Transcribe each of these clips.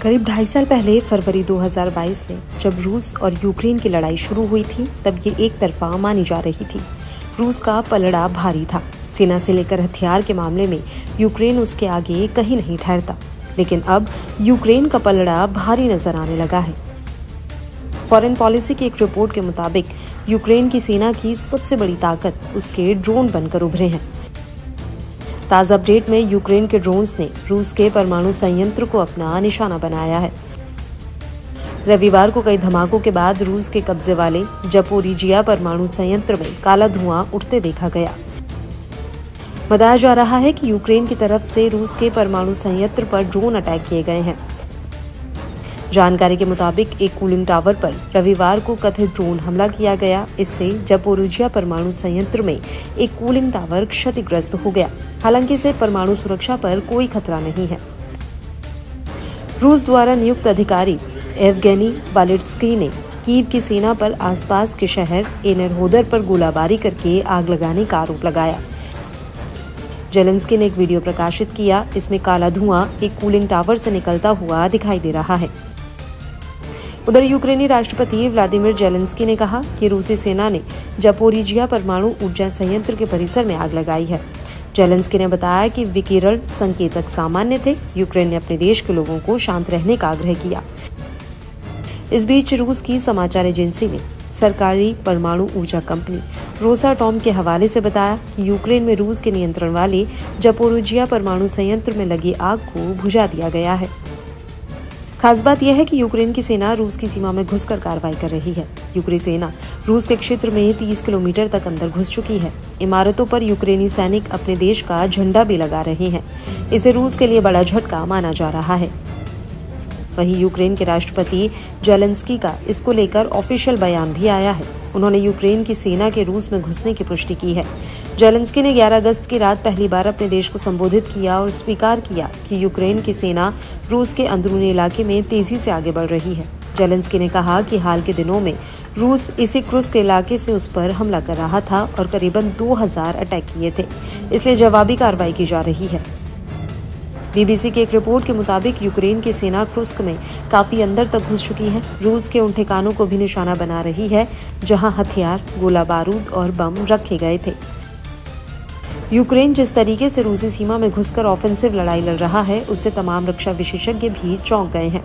करीब 2.5 साल पहले फरवरी 2022 में जब रूस और यूक्रेन की लड़ाई शुरू हुई थी, तब ये एक तरफा मानी जा रही थी। रूस का पलड़ा भारी था। सेना से लेकर हथियार के मामले में यूक्रेन उसके आगे कहीं नहीं ठहरता। लेकिन अब यूक्रेन का पलड़ा भारी नजर आने लगा है। फॉरेन पॉलिसी की एक रिपोर्ट के मुताबिक यूक्रेन की सेना की सबसे बड़ी ताकत उसके ड्रोन बनकर उभरे हैं। ताज़ा अपडेट में यूक्रेन के ड्रोन्स ने रूस के परमाणु संयंत्र को अपना निशाना बनाया है। रविवार को कई धमाकों के बाद रूस के कब्जे वाले ज़पोरिजिया परमाणु संयंत्र में काला धुआं उठते देखा गया। बताया जा रहा है कि यूक्रेन की तरफ से रूस के परमाणु संयंत्र पर ड्रोन अटैक किए गए हैं। जानकारी के मुताबिक एक कूलिंग टावर पर रविवार को कथित ड्रोन हमला किया गया। इससे ज़पोरिजिया परमाणु संयंत्र में एक कूलिंग टावर क्षतिग्रस्त हो गया। हालांकि इसे परमाणु सुरक्षा पर कोई खतरा नहीं है। रूस द्वारा नियुक्त अधिकारी येवगेनी बालिट्स्की ने कीव की सेना पर आसपास के शहर एनेरहोदर पर गोलाबारी करके आग लगाने का आरोप लगाया। जेलेंस्की ने एक वीडियो प्रकाशित किया। इसमें काला धुआं एक कूलिंग टावर से निकलता हुआ दिखाई दे रहा है। उधर यूक्रेनी राष्ट्रपति व्लादिमीर जेलेंस्की ने कहा कि रूसी सेना ने ज़पोरिजिया परमाणु ऊर्जा संयंत्र के परिसर में आग लगाई है। जेलेंस्की ने बताया कि विकिरण संकेतक सामान्य थे। यूक्रेन ने अपने देश के लोगों को शांत रहने का आग्रह किया। इस बीच रूस की समाचार एजेंसी ने सरकारी परमाणु ऊर्जा कंपनी रोसाटॉम के हवाले से बताया कि यूक्रेन में रूस के नियंत्रण वाले ज़पोरिजिया परमाणु संयंत्र में लगी आग को बुझा दिया गया है। खास बात यह है कि यूक्रेन की सेना रूस की सीमा में घुसकर कार्रवाई कर रही है। यूक्रेनी सेना रूस के क्षेत्र में 30 किलोमीटर तक अंदर घुस चुकी है। इमारतों पर यूक्रेनी सैनिक अपने देश का झंडा भी लगा रहे हैं। इसे रूस के लिए बड़ा झटका माना जा रहा है। वहीं यूक्रेन के राष्ट्रपति जेलेंस्की का इसको लेकर ऑफिशियल बयान भी आया है। उन्होंने यूक्रेन की सेना के रूस में घुसने की पुष्टि की है। जेलेंस्की ने 11 अगस्त की रात पहली बार अपने देश को संबोधित किया और स्वीकार किया कि यूक्रेन की सेना रूस के अंदरूनी इलाके में तेजी से आगे बढ़ रही है। जेलेंस्की ने कहा कि हाल के दिनों में रूस इसी क्रुस्क के इलाके से उस पर हमला कर रहा था और करीबन 2000 अटैक किए थे, इसलिए जवाबी कार्रवाई की जा रही है। बीबीसी की एक रिपोर्ट के मुताबिक यूक्रेन की सेना क्रुस्क में काफी अंदर तक घुस चुकी है। रूस के उन ठिकानों को भी निशाना बना रही है जहां हथियार, गोला बारूद और बम रखे गए थे। यूक्रेन जिस तरीके से रूसी सीमा में घुसकर ऑफेंसिव लड़ाई लड़ रहा है, उससे तमाम रक्षा विशेषज्ञ भी चौंक गए हैं।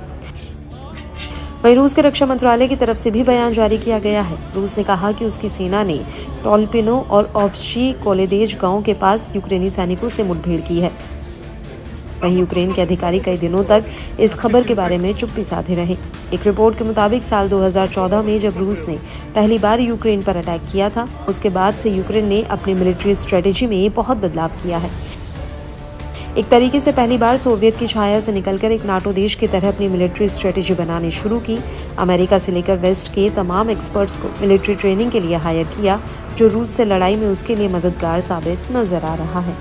वहीं रूस के रक्षा मंत्रालय की तरफ से भी बयान जारी किया गया है। रूस ने कहा कि उसकी सेना ने टोल्पिनो और ऑब्शी कोलेदेज गांव के पास यूक्रेनी सैनिकों से मुठभेड़ की है। वहीं यूक्रेन के अधिकारी कई दिनों तक इस खबर के बारे में चुप्पी साधे रहे। एक रिपोर्ट के मुताबिक साल 2014 में जब रूस ने पहली बार यूक्रेन पर अटैक किया था, उसके बाद से यूक्रेन ने अपनी मिलिट्री स्ट्रेटेजी में बहुत बदलाव किया है। एक तरीके से पहली बार सोवियत की छाया से निकलकर एक नाटो देश की तरह अपनी मिलिट्री स्ट्रेटेजी बनानी शुरू की। अमेरिका से लेकर वेस्ट के तमाम एक्सपर्ट्स को मिलिट्री ट्रेनिंग के लिए हायर किया, जो रूस से लड़ाई में उसके लिए मददगार साबित नजर आ रहा है।